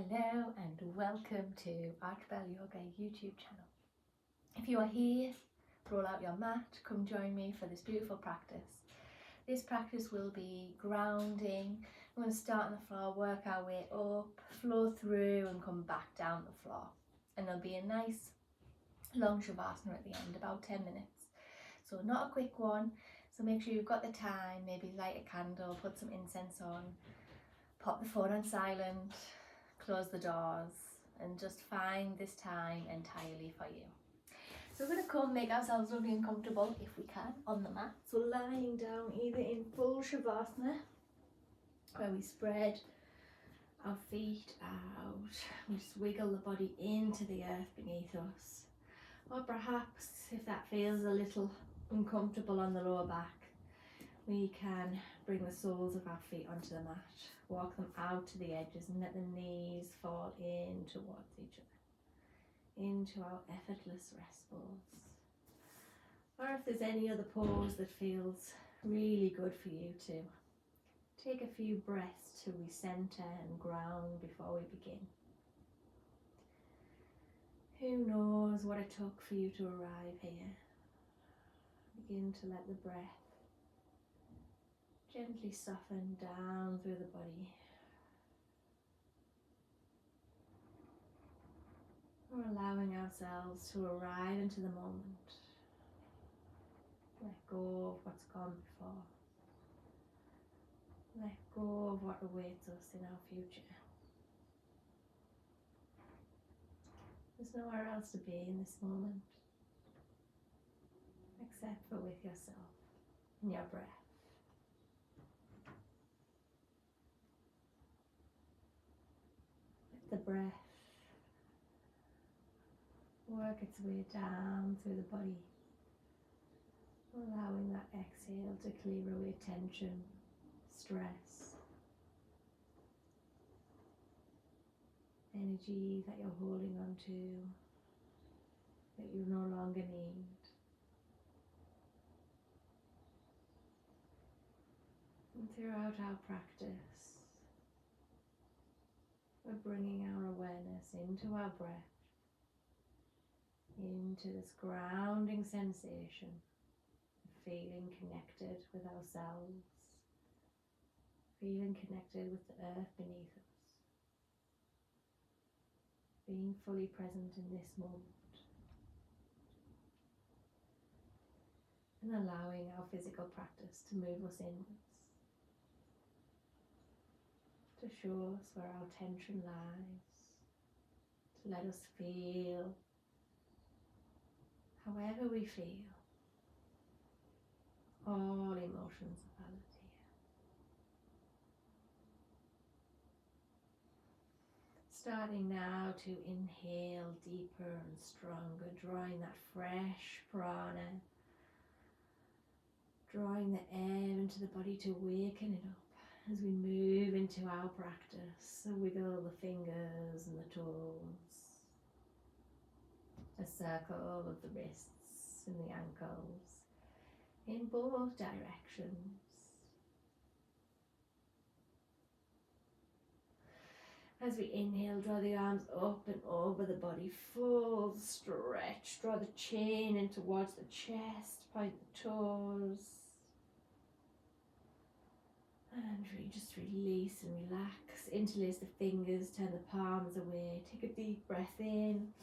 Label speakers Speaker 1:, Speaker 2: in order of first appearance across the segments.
Speaker 1: Hello and welcome to Archbellyoga YouTube Channel. If you are here, roll out your mat, come join me for this beautiful practice. This practice will be grounding. We're going to start on the floor, work our way up, flow through and come back down the floor. And there'll be a nice long savasana at the end, about 10 minutes. So not a quick one, so make sure you've got the time, maybe light a candle, put some incense on, pop the phone on silent, close the doors and just find this time entirely for you. So we're going to come make ourselves lovely and comfortable if we can on the mat. So lying down either in full shavasana where we spread our feet out, we just wiggle the body into the earth beneath us, or perhaps if that feels a little uncomfortable on the lower back, we can bring the soles of our feet onto the mat, walk them out to the edges and let the knees fall in towards each other, into our effortless rest pose. Or if there's any other pose that feels really good for you to take a few breaths to recenter and ground before we begin. Who knows what it took for you to arrive here? Begin to let the breath gently soften down through the body. We're allowing ourselves to arrive into the moment. Let go of what's gone before. Let go of what awaits us in our future. There's nowhere else to be in this moment except for with yourself and your breath. The breath work its way down through the body, allowing that exhale to clear away tension, stress, energy that you're holding on to that you no longer need. And throughout our practice, we're bringing our awareness into our breath, into this grounding sensation of feeling connected with ourselves, feeling connected with the earth beneath us, being fully present in this moment, and allowing our physical practice to move us inwards, to show us where our tension lies, to let us feel however we feel. All emotions are valid here. Starting now to inhale deeper and stronger, drawing that fresh prana, drawing the air into the body to waken it up. As we move into our practice, so wiggle the fingers and the toes, a circle of the wrists and the ankles in both directions. As we inhale, draw the arms up and over the body, full stretch, draw the chin in towards the chest, point the toes. And just release and relax. Interlace the fingers, turn the palms away. Take a deep breath in.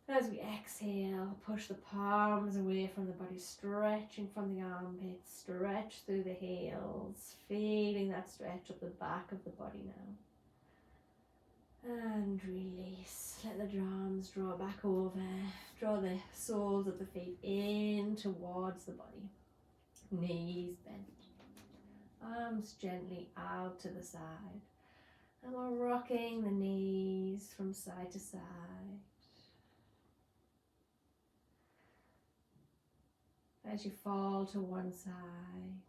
Speaker 1: As we exhale, push the palms away from the body, stretching from the armpits, stretch through the heels, feeling that stretch up the back of the body now. And release. Let the arms draw back over. Draw the soles of the feet in towards the body. Knees bent. Arms gently out to the side, and we're rocking the knees from side to side. As you fall to one side,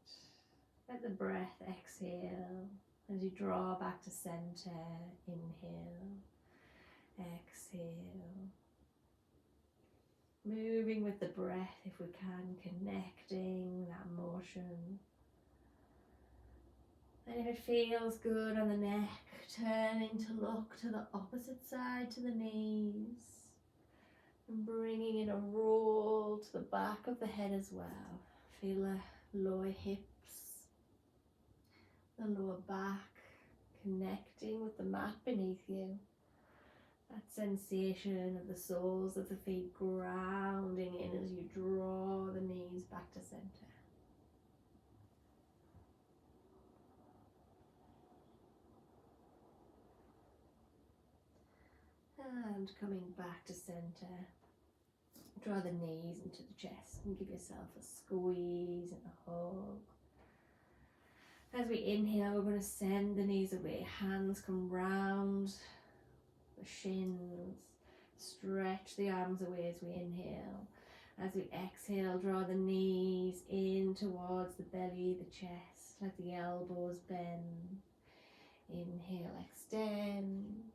Speaker 1: let the breath exhale as you draw back to center. Inhale, exhale. Moving with the breath if we can, connecting that motion And if it feels good on the neck, turning to look to the opposite side, to the knees. And bringing in a roll to the back of the head as well. Feel the lower hips, the lower back, connecting with the mat beneath you. That sensation of the soles of the feet grounding in as you draw the knees back to center. And coming back to center, draw the knees into the chest and give yourself a squeeze and a hug. As we inhale, we're going to send the knees away. Hands come round the shins. Stretch the arms away as we inhale. As we exhale, draw the knees in towards the belly, the chest. Let the elbows bend. Inhale, extend.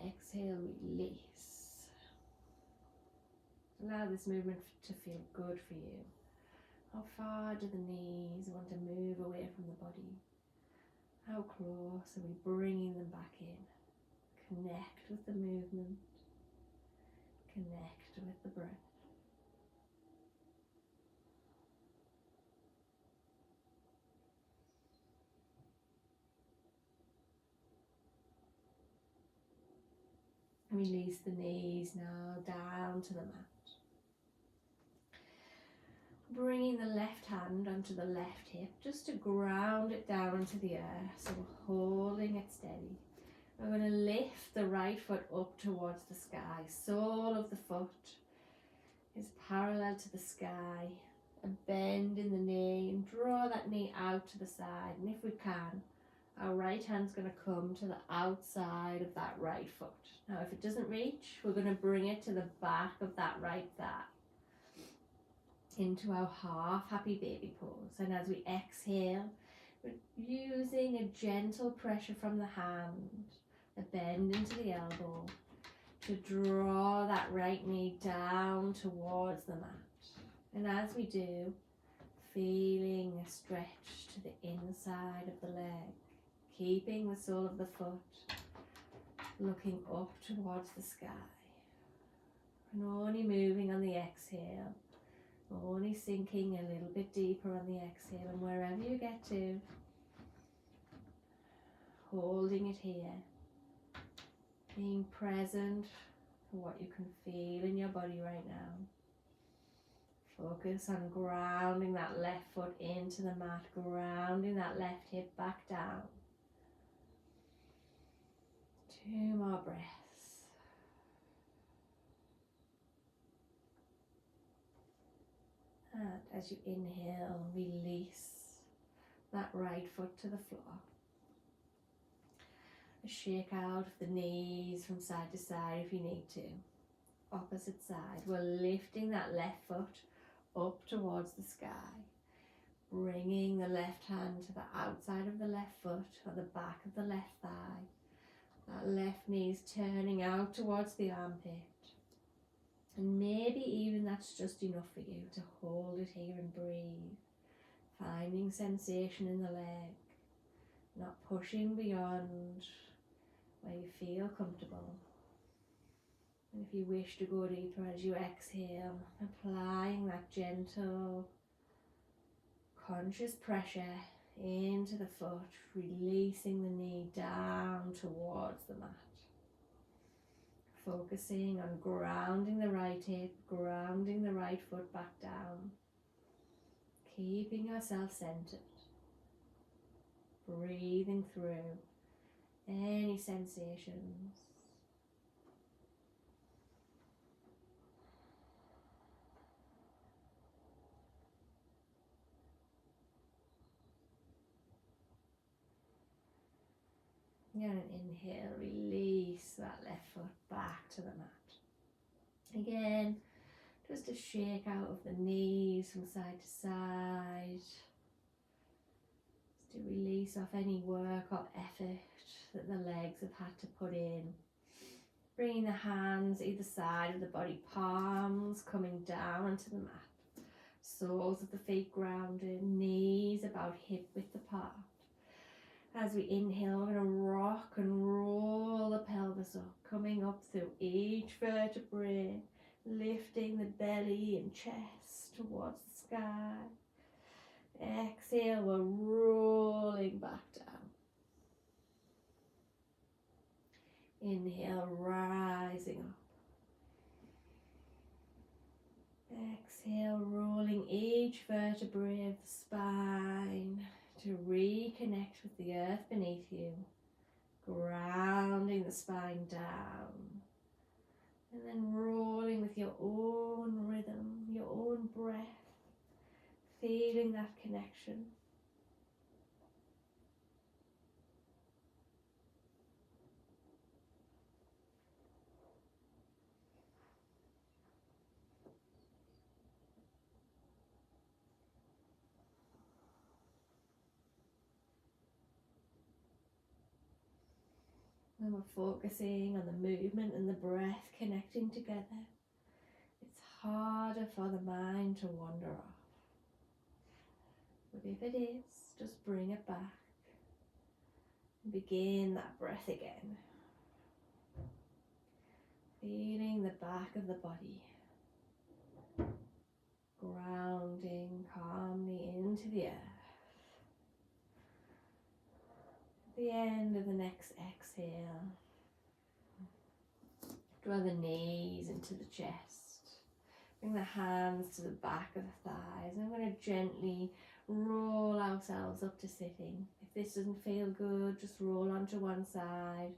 Speaker 1: Exhale, release. Allow this movement to feel good for you. How far do the knees want to move away from the body? How close are we bringing them back in? Connect with the movement. Connect with the breath. Release the knees now down to the mat. Bringing the left hand onto the left hip just to ground it down into the earth. So we're holding it steady. We're going to lift the right foot up towards the sky. Sole of the foot is parallel to the sky. A bend in the knee and draw that knee out to the side. And if we can, our right hand's going to come to the outside of that right foot. Now if it doesn't reach, we're going to bring it to the back of that right thigh. Into our half happy baby pose. And as we exhale, we're using a gentle pressure from the hand, a bend into the elbow, to draw that right knee down towards the mat. And as we do, feeling a stretch to the inside of the leg, keeping the sole of the foot looking up towards the sky. And only moving on the exhale, only sinking a little bit deeper on the exhale, and wherever you get to, holding it here, being present for what you can feel in your body right now. Focus on grounding that left foot into the mat, grounding that left hip back down. 2 more breaths. And as you inhale, release that right foot to the floor. A shake out of the knees from side to side if you need to. Opposite side. We're lifting that left foot up towards the sky. Bringing the left hand to the outside of the left foot or the back of the left thigh. That left knee's turning out towards the armpit. And maybe even that's just enough for you to hold it here and breathe. Finding sensation in the leg. Not pushing beyond where you feel comfortable. And if you wish to go deeper as you exhale, applying that gentle, conscious pressure into the foot, releasing the knee down towards the mat. Focusing on grounding the right hip, grounding the right foot back down. Keeping yourself centered. Breathing through any sensations. And inhale, release that left foot back to the mat. Again, just a shake out of the knees from side to side. Just to release off any work or effort that the legs have had to put in. Bringing the hands either side of the body, palms coming down onto the mat. Soles of the feet grounded, knees about hip width apart. As we inhale, we're going to rock and roll the pelvis up, coming up through each vertebrae, lifting the belly and chest towards the sky. Exhale, we're rolling back down. Inhale, rising up. Exhale, rolling each vertebrae of the spine to reconnect with the earth beneath you, grounding the spine down, and then rolling with your own rhythm, your own breath, feeling that connection. When we're focusing on the movement and the breath connecting together, it's harder for the mind to wander off. But if it is, just bring it back and begin that breath again. Feeling the back of the body, grounding calmly into the earth. At the end of the next exhale, draw the knees into the chest. Bring the hands to the back of the thighs. I'm going to gently roll ourselves up to sitting. If this doesn't feel good, just roll onto one side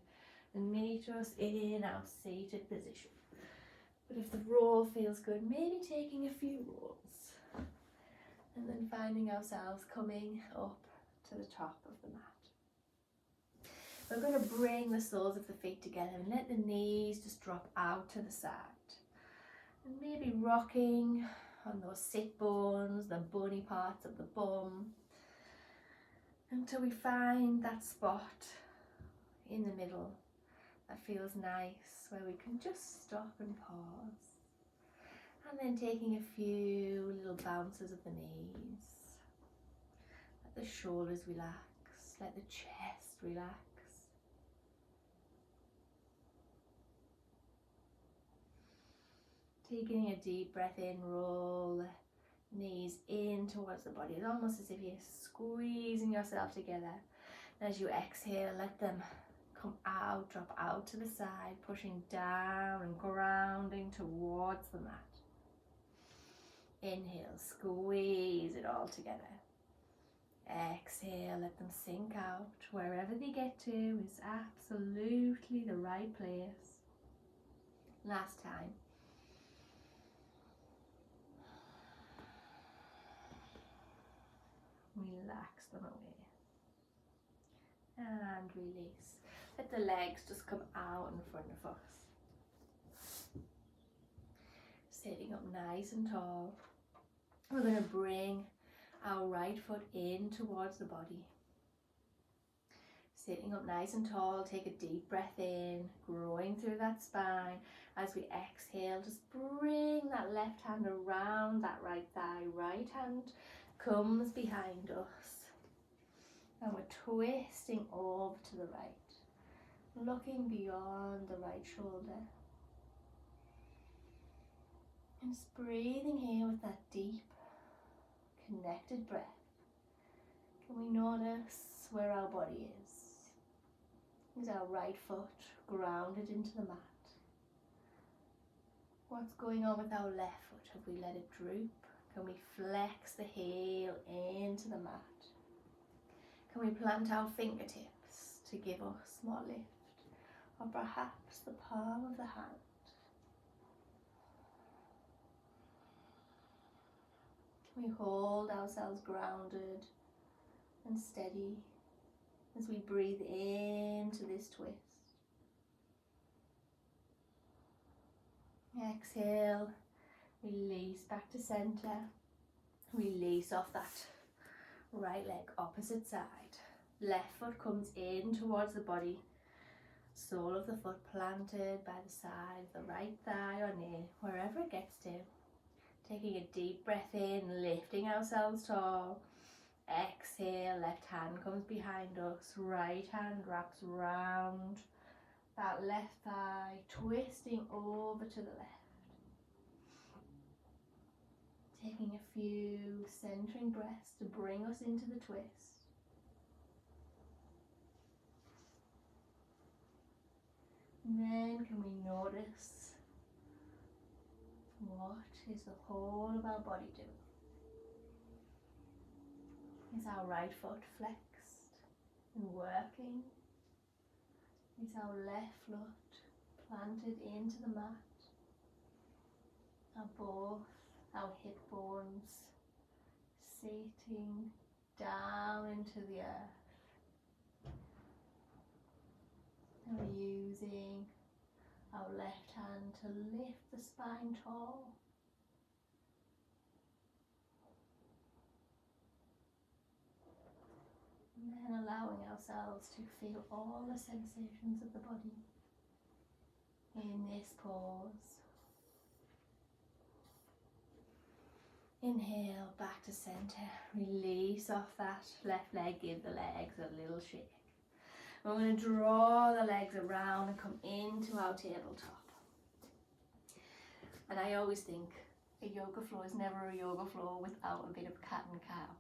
Speaker 1: and meet us in our seated position. But if the roll feels good, maybe taking a few rolls and then finding ourselves coming up to the top of the mat. We're going to bring the soles of the feet together and let the knees just drop out to the side. And maybe rocking on those sit bones, the bony parts of the bum, until we find that spot in the middle that feels nice, where we can just stop and pause. And then taking a few little bounces of the knees. Let the shoulders relax, let the chest relax. Taking a deep breath in, roll the knees in towards the body. It's almost as if you're squeezing yourself together. And as you exhale, let them come out, drop out to the side, pushing down and grounding towards the mat. Inhale, squeeze it all together. Exhale, let them sink out. Wherever they get to is absolutely the right place. Last time. Relax them away and release. Let the legs just come out in front of us. Sitting up nice and tall. We're going to bring our right foot in towards the body. Sitting up nice and tall, take a deep breath in, growing through that spine. As we exhale, just bring that left hand around that right thigh. Right hand comes behind us. And we're twisting over to the right, looking beyond the right shoulder. And just breathing here with that deep, connected breath. Can we notice where our body is? Is our right foot grounded into the mat? What's going on with our left foot? Have we let it droop? Can we flex the heel into the mat? Can we plant our fingertips to give us more lift? Or perhaps the palm of the hand? Can we hold ourselves grounded and steady as we breathe into this twist? Exhale, release back to center. Release off that right leg, opposite side. Left foot comes in towards the body. Sole of the foot planted by the side of the right thigh or knee, wherever it gets to. Taking a deep breath in, lifting ourselves tall. Exhale, left hand comes behind us, right hand wraps round that left thigh, twisting over to the left. Taking a few centering breaths to bring us into the twist. And then can we notice what is the whole of our body doing? Is our right foot flexed and working? Is our left foot planted into the mat? Are both our hip bones sitting down into the earth? And we're using our left hand to lift the spine tall. And then allowing ourselves to feel all the sensations of the body in this pause. Inhale, back to center. Release off that left leg, give the legs a little shake. We're going to draw the legs around and come into our tabletop. And I always think a yoga floor is never a yoga floor without a bit of cat and cow.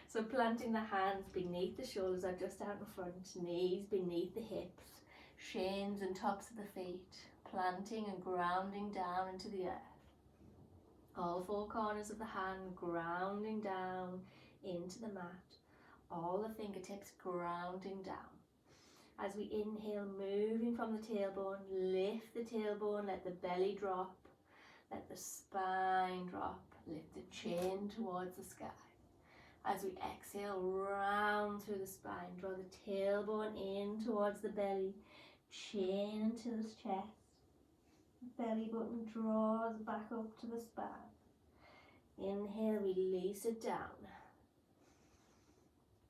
Speaker 1: So planting the hands beneath the shoulders are just out in front, knees beneath the hips, shins and tops of the feet, planting and grounding down into the earth. All four corners of the hand grounding down into the mat. All the fingertips grounding down. As we inhale, moving from the tailbone, lift the tailbone, let the belly drop, let the spine drop, lift the chin towards the sky. As we exhale, round through the spine, draw the tailbone in towards the belly, chin into the chest, belly button draws back up to the spine. Inhale, release it down.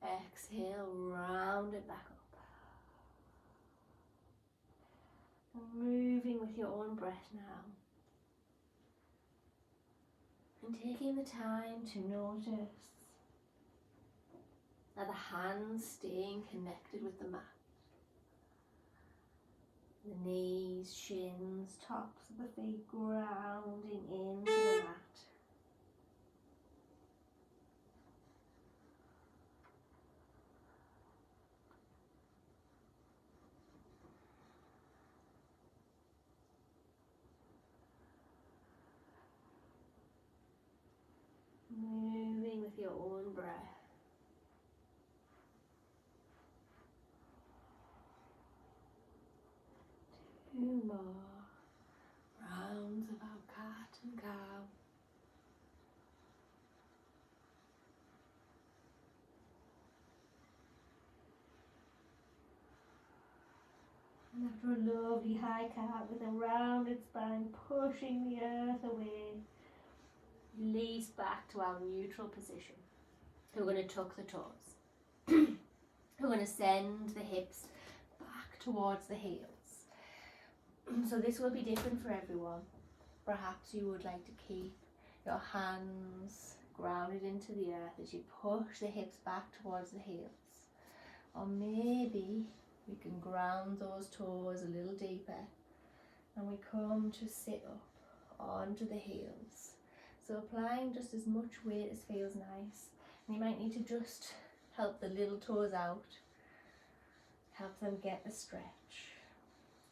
Speaker 1: Exhale, round it back up. And moving with your own breath now. And taking the time to notice are the hands staying connected with the mat. The knees, shins, tops of the feet grounding into the mat. Moving with your own breath. Two more rounds of our cat and cow. And after a lovely high cat with a rounded spine, pushing the earth away, release back to our neutral position. We're going to tuck the toes. We're going to send the hips back towards the heels. So this will be different for everyone. Perhaps you would like to keep your hands grounded into the earth as you push the hips back towards the heels. Or maybe we can ground those toes a little deeper and we come to sit up onto the heels. So applying just as much weight as feels nice. And you might need to just help the little toes out, help them get a stretch.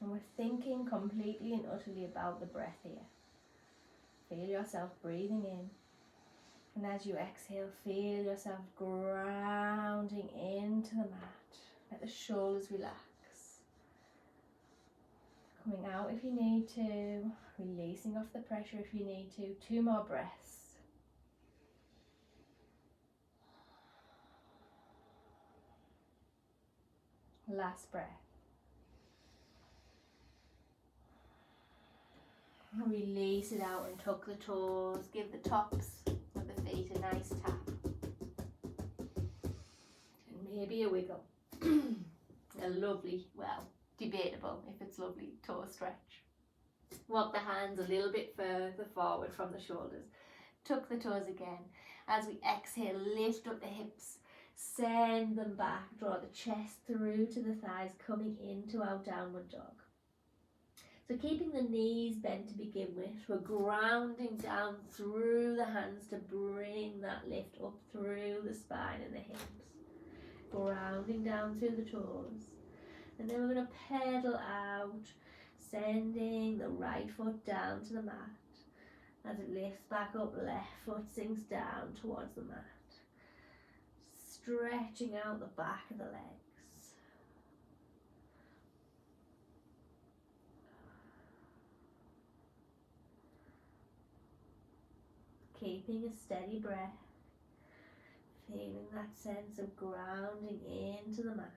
Speaker 1: And we're thinking completely and utterly about the breath here. Feel yourself breathing in. And as you exhale, feel yourself grounding into the mat. Let the shoulders relax. Coming out if you need to. Releasing off the pressure if you need to. 2 more breaths. Last breath. Release it out and tuck the toes. Give the tops of the feet a nice tap. And maybe a wiggle. A lovely, well, debatable if it's lovely, toe stretch. Walk the hands a little bit further forward from the shoulders. Tuck the toes again. As we exhale, lift up the hips, send them back, draw the chest through to the thighs, coming into our downward dog. So keeping the knees bent to begin with, we're grounding down through the hands to bring that lift up through the spine and the hips. Grounding down through the toes. And then we're going to pedal out, sending the right foot down to the mat. As it lifts back up, left foot sinks down towards the mat. Stretching out the back of the legs. Keeping a steady breath. Feeling that sense of grounding into the mat.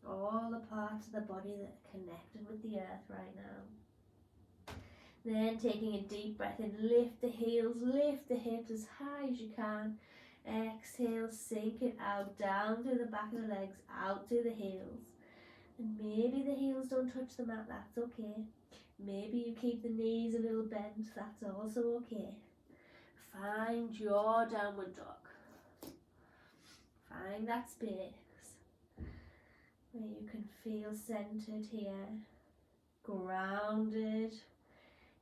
Speaker 1: All the parts of the body that are connected with the earth right now. Then taking a deep breath in, lift the heels, lift the hips as high as you can. Exhale, sink it out, down through the back of the legs, out through the heels. And maybe the heels don't touch the mat, that's okay. Maybe you keep the knees a little bent, that's also okay. Find your downward dog. Find that space where you can feel centered here, grounded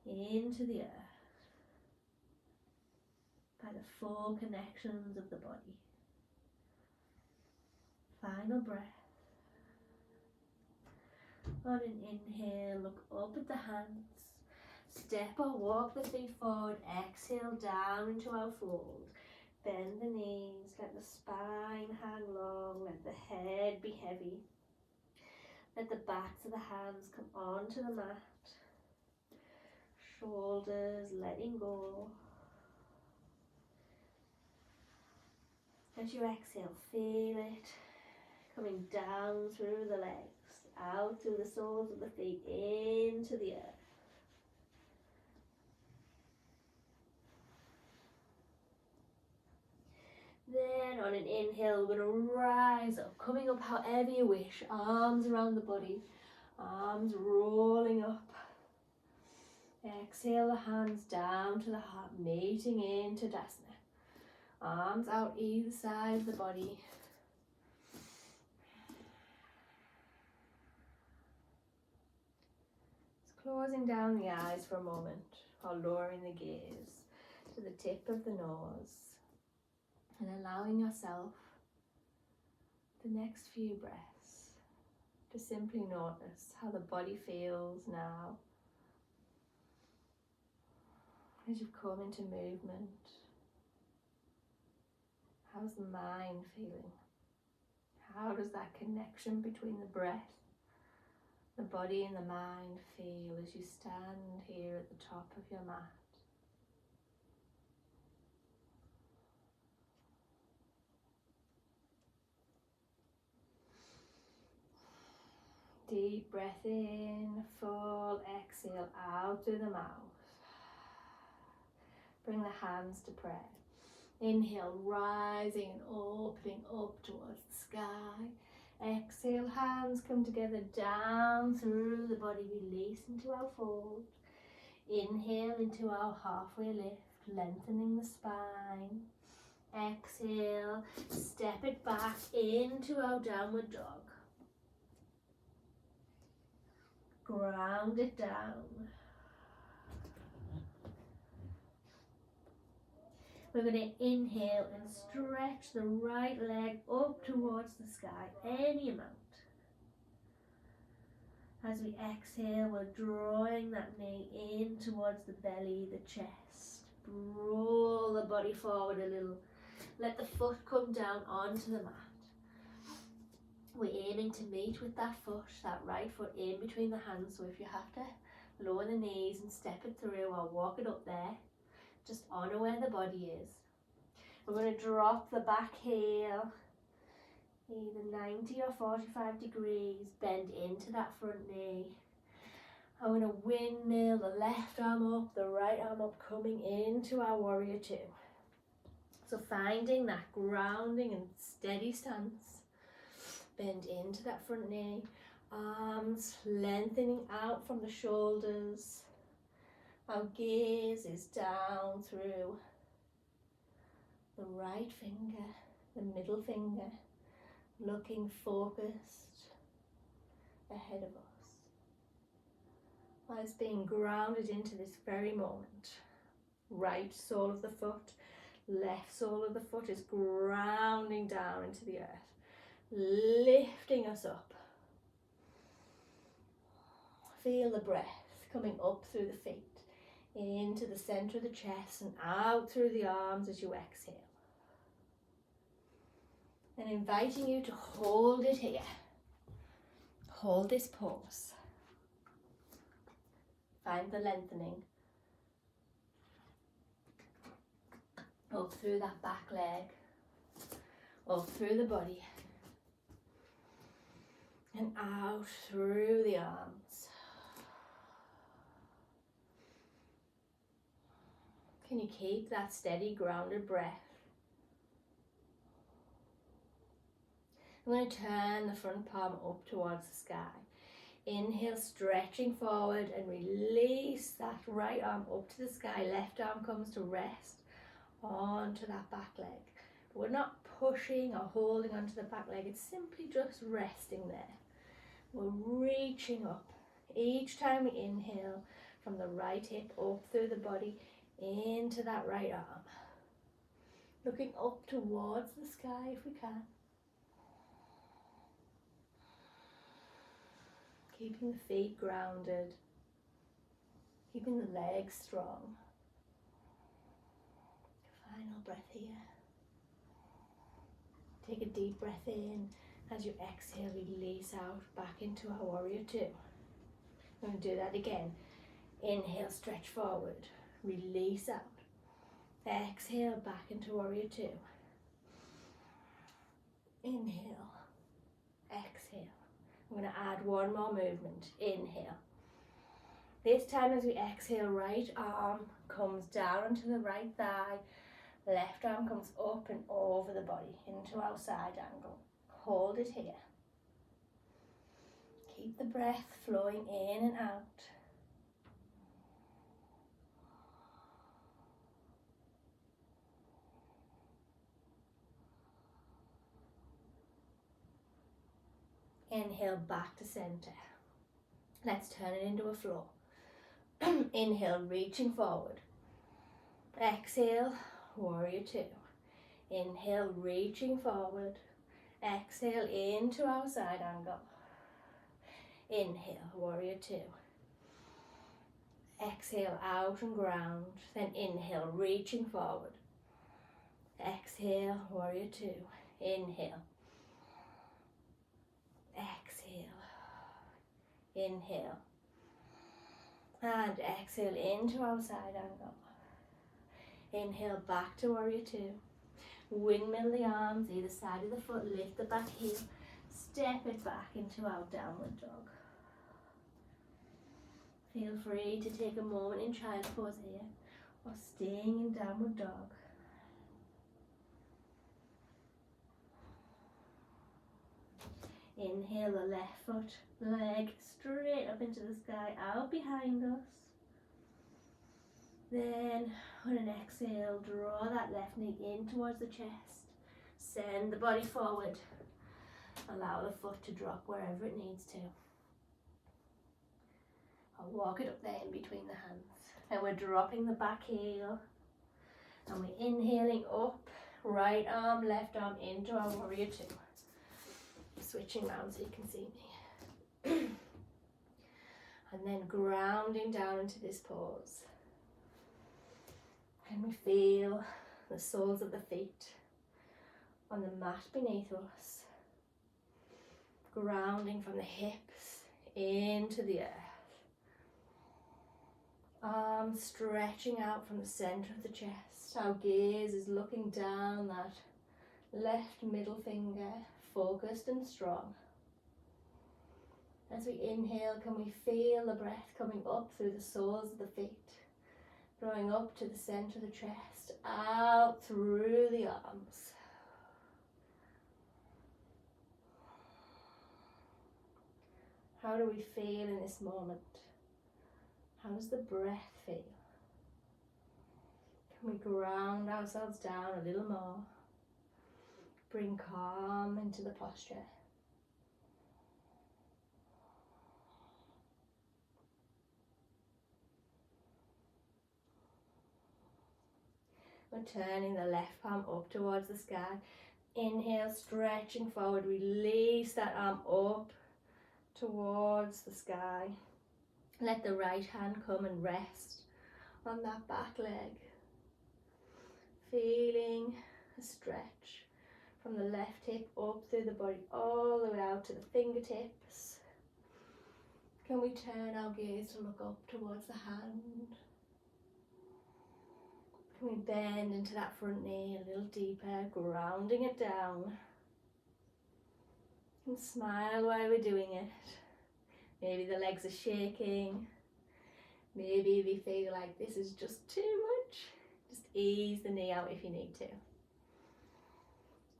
Speaker 1: into the earth by the full connections of the body. Final breath. On an inhale, look up at the hands. Step or walk the feet forward. Exhale down into our fold. Bend the knees. Let the spine hang long. Let the head be heavy. Let the backs of the hands come onto the mat. Shoulders letting go. As you exhale, feel it coming down through the legs, out through the soles of the feet, into the earth. Then on an inhale, we're going to rise up, coming up however you wish. Arms around the body, arms rolling up. Exhale the hands down to the heart, meeting into Dasana. Arms out either side of the body. Just closing down the eyes for a moment, or lowering the gaze to the tip of the nose. And allowing yourself the next few breaths to simply notice how the body feels now as you've come into movement. How's the mind feeling? How does that connection between the breath, the body and the mind feel as you stand here at the top of your mat? Deep breath in, full exhale out through the mouth. Bring the hands to prayer. Inhale, rising and opening up towards the sky. Exhale, hands come together down through the body, release into our fold. Inhale into our halfway lift, lengthening the spine. Exhale, step it back into our downward dog. Ground it down. We're going to inhale and stretch the right leg up towards the sky, any amount. As we exhale, we're drawing that knee in towards the belly, the chest. Roll the body forward a little. Let the foot come down onto the mat. We're aiming to meet with that foot, that right foot in between the hands. So if you have to lower the knees and step it through or walk it up there, just honour where the body is. We're going to drop the back heel, either 90 or 45 degrees, bend into that front knee. I'm going to windmill the left arm up, the right arm up, coming into our warrior two. So finding that grounding and steady stance. Bend into that front knee, arms lengthening out from the shoulders. Our gaze is down through the right finger, the middle finger, looking focused ahead of us. Whilst being grounded into this very moment. Right sole of the foot, left sole of the foot is grounding down into the earth, lifting us up. Feel the breath coming up through the feet, into the center of the chest and out through the arms as you exhale. And inviting you to hold it here. Hold this pose. Find the lengthening. Up through that back leg. Up through the body. And out through the arms. Can you keep that steady, grounded breath? I'm going to turn the front palm up towards the sky. Inhale, stretching forward and release that right arm up to the sky. Left arm comes to rest onto that back leg. But we're not pushing or holding onto the back leg. It's simply just resting there. We're reaching up. Each time we inhale from the right hip up through the body into that right arm. Looking up towards the sky if we can. Keeping the feet grounded, keeping the legs strong. Final breath here. Take a deep breath in. As you exhale, release out back into our warrior two. I'm going to do that again. Inhale, stretch forward, release out. Exhale, back into warrior two. Inhale, exhale. I'm going to add one more movement. Inhale. This time as we exhale, right arm comes down onto the right thigh. Left arm comes up and over the body into our side angle. Hold it here. Keep the breath flowing in and out. Inhale back to center. Let's turn it into a flow. Inhale, reaching forward. Exhale, warrior two. Inhale, reaching forward. Exhale into our side angle. Inhale, warrior two. Exhale out and ground. Then inhale, reaching forward. Exhale, warrior two. Inhale. Exhale. Inhale. And exhale into our side angle. Inhale back to warrior two. Windmill the arms either side of the foot, lift the back heel, step it back into our downward dog. Feel free to take a moment in child's pose here or staying in downward dog. Inhale the left foot, leg straight up into the sky, out behind us. Then on an exhale, draw that left knee in towards the chest. Send the body forward. Allow the foot to drop wherever it needs to. I'll walk it up there in between the hands. And we're dropping the back heel. And we're inhaling up, right arm, left arm into our warrior two. Switching around so you can see me. And then grounding down into this pose. Can we feel the soles of the feet on the mat beneath us? Grounding from the hips into the earth. Arms stretching out from the center of the chest. Our gaze is looking down that left middle finger, focused and strong. As we inhale, can we feel the breath coming up through the soles of the feet? Drawing up to the center of the chest, out through the arms. How do we feel in this moment? How does the breath feel? Can we ground ourselves down a little more? Bring calm into the posture. We're turning the left palm up towards the sky. Inhale, stretching forward. Release that arm up towards the sky. Let the right hand come and rest on that back leg. Feeling a stretch from the left hip up through the body, all the way out to the fingertips. Can we turn our gaze to look up towards the hand? Can we bend into that front knee a little deeper, grounding it down? And smile while we're doing it. Maybe the legs are shaking. Maybe we feel like this is just too much. Just ease the knee out if you need to.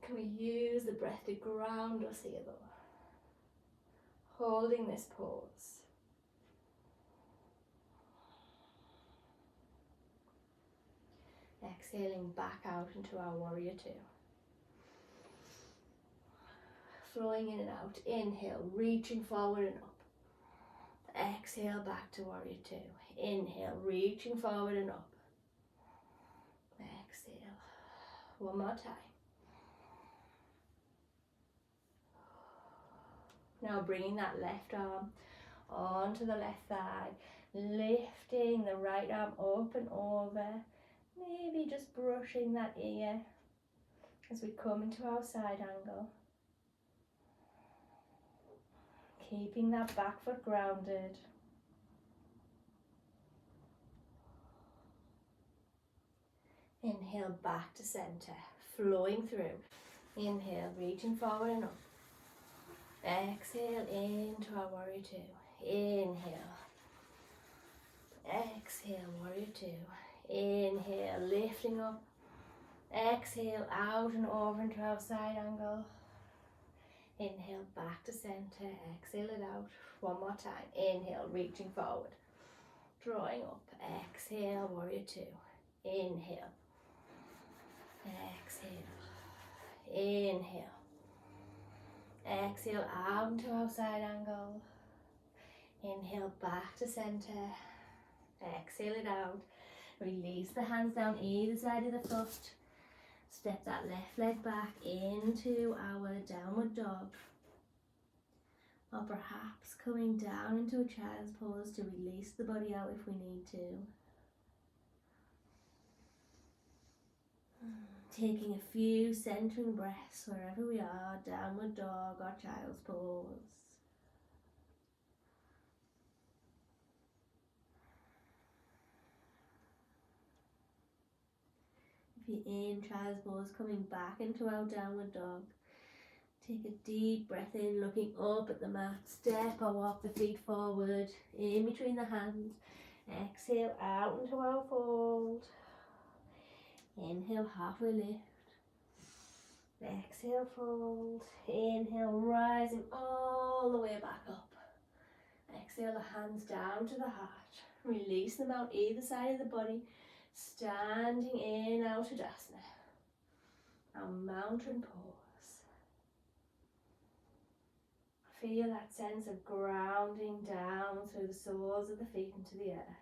Speaker 1: Can we use the breath to ground us here though? Holding this pose. Exhaling back out into our warrior two. Flowing in and out. Inhale, reaching forward and up. Exhale back to warrior two. Inhale, reaching forward and up. Exhale. One more time. Now bringing that left arm onto the left thigh, lifting the right arm up and over, maybe just brushing that ear as we come into our side angle. Keeping that back foot grounded. Inhale back to center, flowing through. Inhale, reaching forward and up. Exhale into our warrior two. Inhale. Exhale, warrior two. Inhale, lifting up. Exhale, out and over into our side angle. Inhale, back to center. Exhale it out. One more time. Inhale, reaching forward. Drawing up. Exhale, warrior two. Inhale. Exhale. Inhale. Exhale out into our side angle. Inhale back to center. Exhale it out. Release the hands down either side of the foot. Step that left leg back into our downward dog. Or perhaps coming down into a child's pose to release the body out if we need to. Taking a few centering breaths wherever we are, downward dog or child's pose. If you're in child's pose, coming back into our downward dog. Take a deep breath in, looking up at the mat. Step or walk the feet forward, in between the hands. Exhale out into our fold. Inhale, halfway lift. Exhale, fold. Inhale, rising all the way back up. Exhale, the hands down to the heart. Release them out either side of the body. Standing in our Tadasana. Our mountain pose. Feel that sense of grounding down through the soles of the feet into the earth.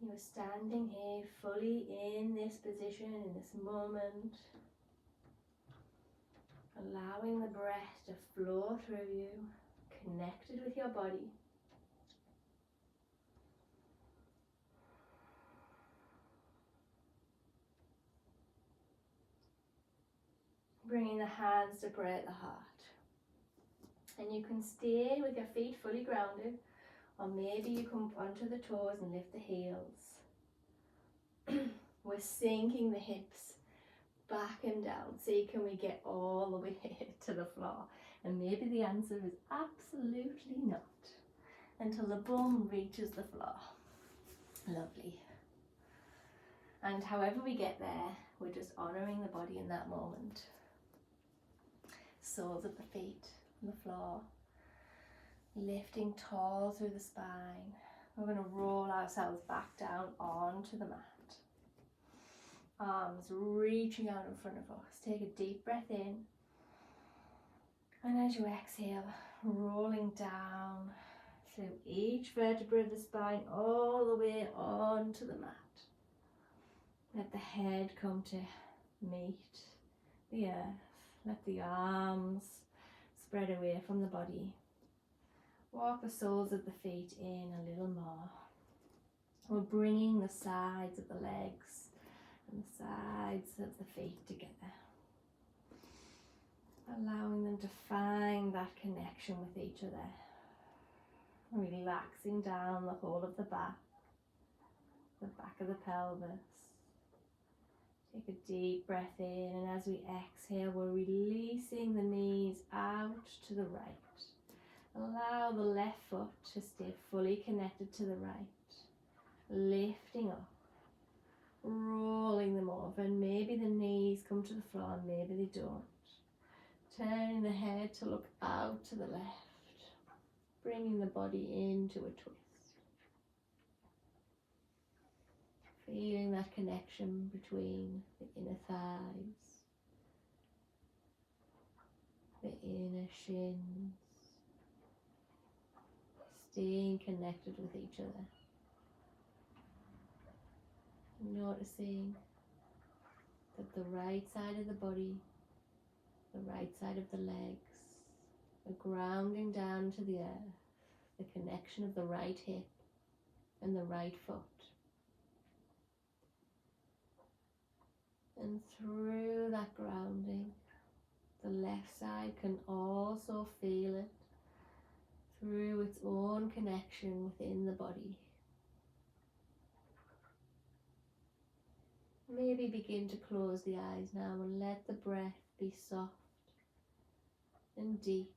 Speaker 1: You're standing here fully in this position, in this moment, allowing the breath to flow through you, connected with your body. Bringing the hands to pray at the heart. And you can stay with your feet fully grounded, or maybe you come onto the toes and lift the heels. We're sinking the hips back and down. See, can we get all the way to the floor? And maybe the answer is absolutely not, until the bum reaches the floor. Lovely. And however we get there, we're just honouring the body in that moment. Soles of the feet on the floor. Lifting tall through the spine. We're going to roll ourselves back down onto the mat. Arms reaching out in front of us. Take a deep breath in. And as you exhale, rolling down through each vertebra of the spine all the way onto the mat. Let the head come to meet the earth. Let the arms spread away from the body. Walk the soles of the feet in a little more. We're bringing the sides of the legs and the sides of the feet together. Allowing them to find that connection with each other. Relaxing down the whole of the back of the pelvis. Take a deep breath in, and as we exhale, we're releasing the knees out to the right. Allow the left foot to stay fully connected to the right. Lifting up, rolling them over, and maybe the knees come to the floor, and maybe they don't. Turning the head to look out to the left, bringing the body into a twist. Feeling that connection between the inner thighs, the inner shins, staying connected with each other. Noticing that the right side of the body, the right side of the legs, are grounding down to the earth, the connection of the right hip and the right foot. And through that grounding, the left side can also feel it through its own connection within the body. Maybe begin to close the eyes now and let the breath be soft and deep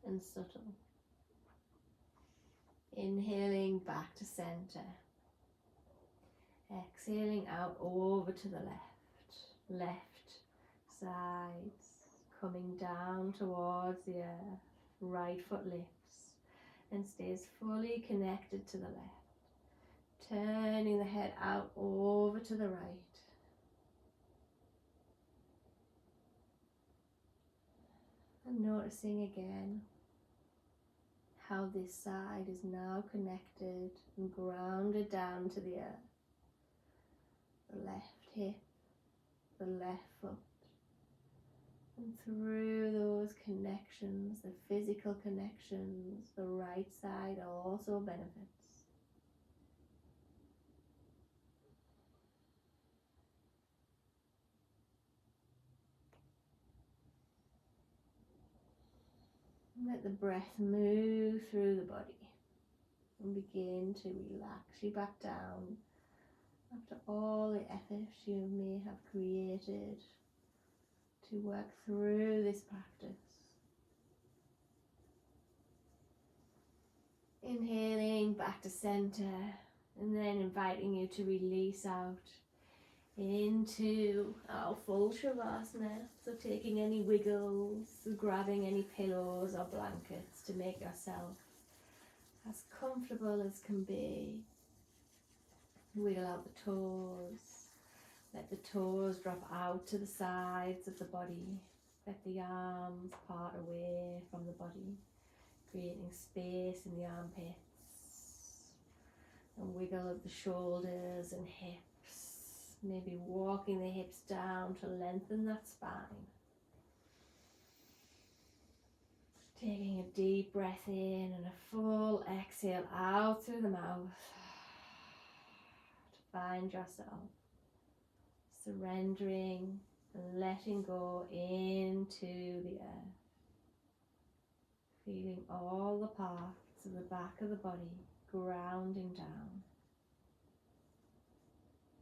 Speaker 1: and subtle. Inhaling back to center. Exhaling out over to the left sides, coming down towards the earth. Right foot lifts and stays fully connected to the left. Turning the head out over to the right. And noticing again how this side is now connected and grounded down to the earth. The left hip, the left foot. And through those connections, the physical connections, the right side also benefits. Let the breath move through the body and begin to relax you back down after all the effort you may have created to work through this practice. Inhaling back to center and then inviting you to release out into our full savasana. So taking any wiggles, grabbing any pillows or blankets to make yourself as comfortable as can be. Wiggle out the toes. Let the toes drop out to the sides of the body. Let the arms part away from the body, creating space in the armpits. And wiggle of the shoulders and hips. Maybe walking the hips down to lengthen that spine. Taking a deep breath in and a full exhale out through the mouth. To find yourself surrendering and letting go into the earth. Feeling all the parts of the back of the body grounding down.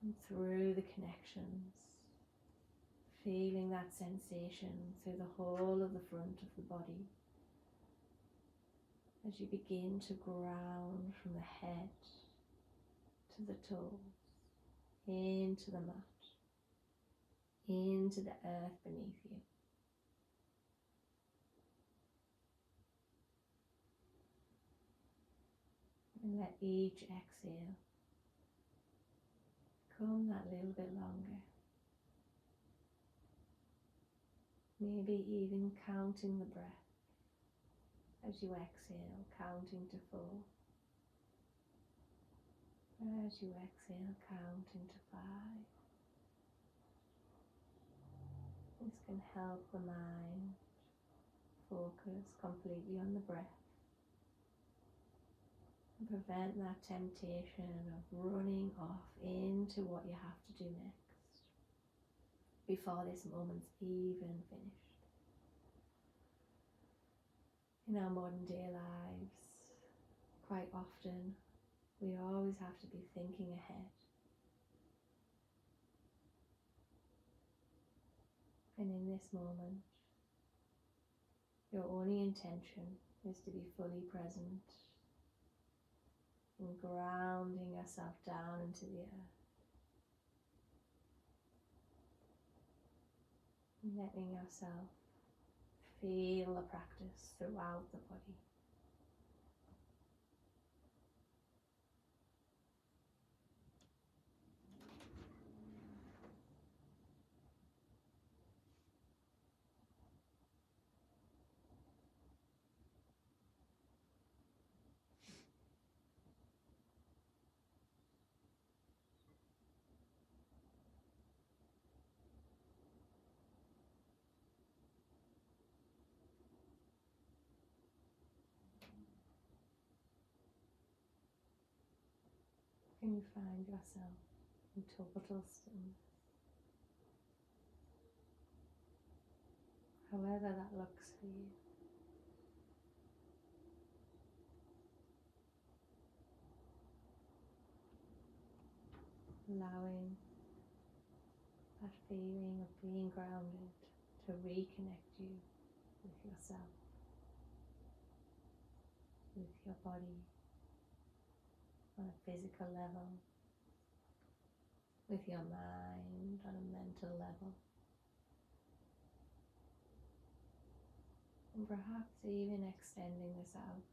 Speaker 1: And through the connections, feeling that sensation through the whole of the front of the body as you begin to ground from the head to the toes, into the mat, into the earth beneath you. And let each exhale become that little bit longer. Maybe even counting the breath as you exhale, counting to 4. As you exhale, counting to 5. This can help the mind focus completely on the breath and prevent that temptation of running off into what you have to do next before this moment's even finished. In our modern day lives, quite often, we always have to be thinking ahead. And in this moment, your only intention is to be fully present and grounding yourself down into the earth. And letting yourself feel the practice throughout the body. Can you find yourself in total stillness? However that looks for you. Allowing that feeling of being grounded to reconnect you with yourself, with your body on a physical level, with your mind on a mental level, and perhaps even extending this out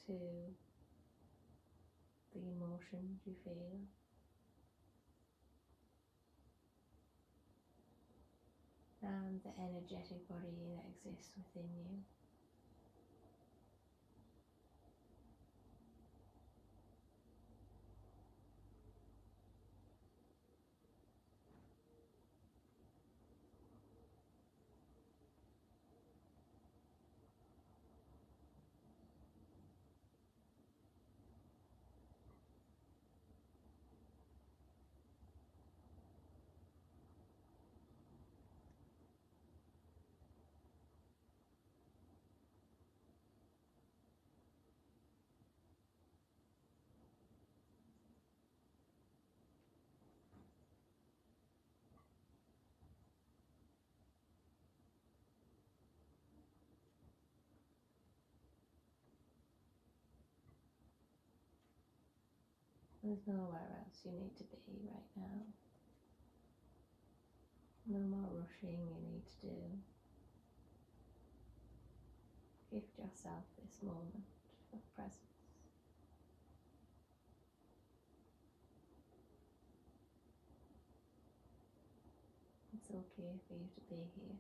Speaker 1: to the emotions you feel. And the energetic body that exists within you. There's nowhere else you need to be right now. No more rushing you need to do. Gift yourself this moment of presence. It's okay for you to be here.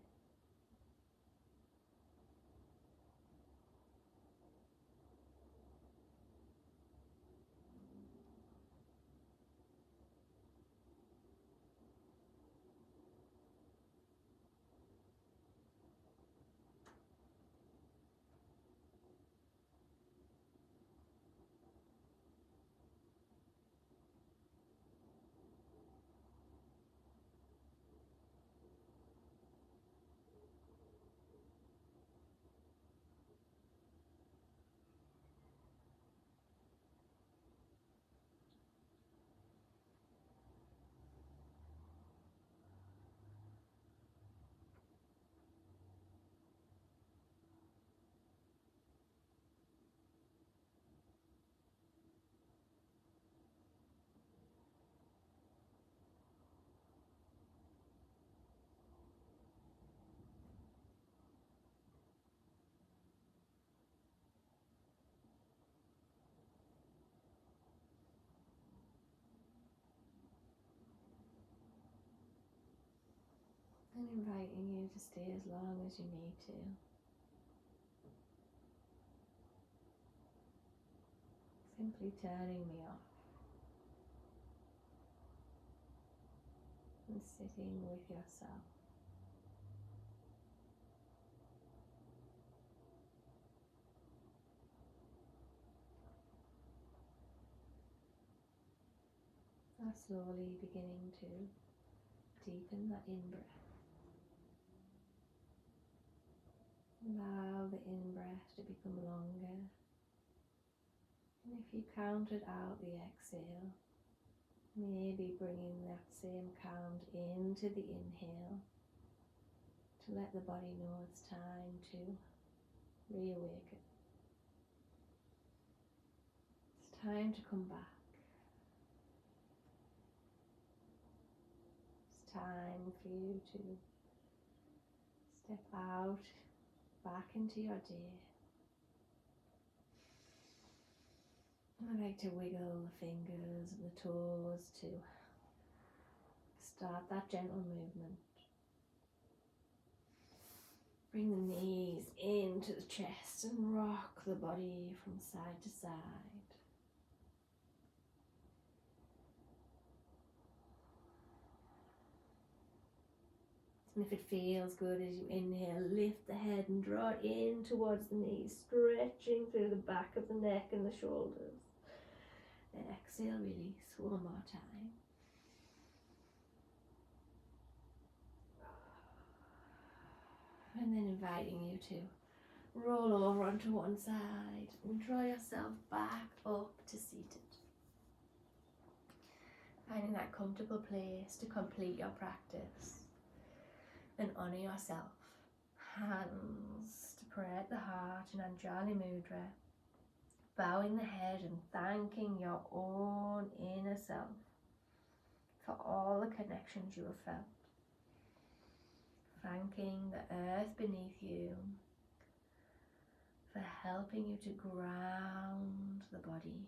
Speaker 1: And inviting you to stay as long as you need to. Simply turning me off and sitting with yourself. Now slowly beginning to deepen that in-breath. Allow the in-breath to become longer. And if you counted out the exhale, maybe bringing that same count into the inhale to let the body know it's time to reawaken. It's time to come back. It's time for you to step out, back into your day. I like to wiggle the fingers and the toes to start that gentle movement. Bring the knees into the chest and rock the body from side to side. And if it feels good as you inhale, lift the head and draw it in towards the knees, stretching through the back of the neck and the shoulders. Then exhale, release one more time. And then inviting you to roll over onto one side and draw yourself back up to seated. Finding that comfortable place to complete your practice. And honour yourself. Hands to pray the heart in Anjali Mudra. Bowing the head and thanking your own inner self for all the connections you have felt. Thanking the earth beneath you for helping you to ground the body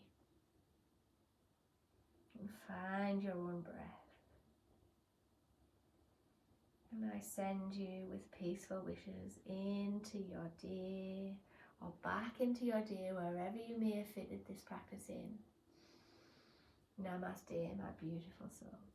Speaker 1: and find your own breath. And I send you with peaceful wishes into your day or back into your day wherever you may have fitted this practice in. Namaste, my beautiful souls.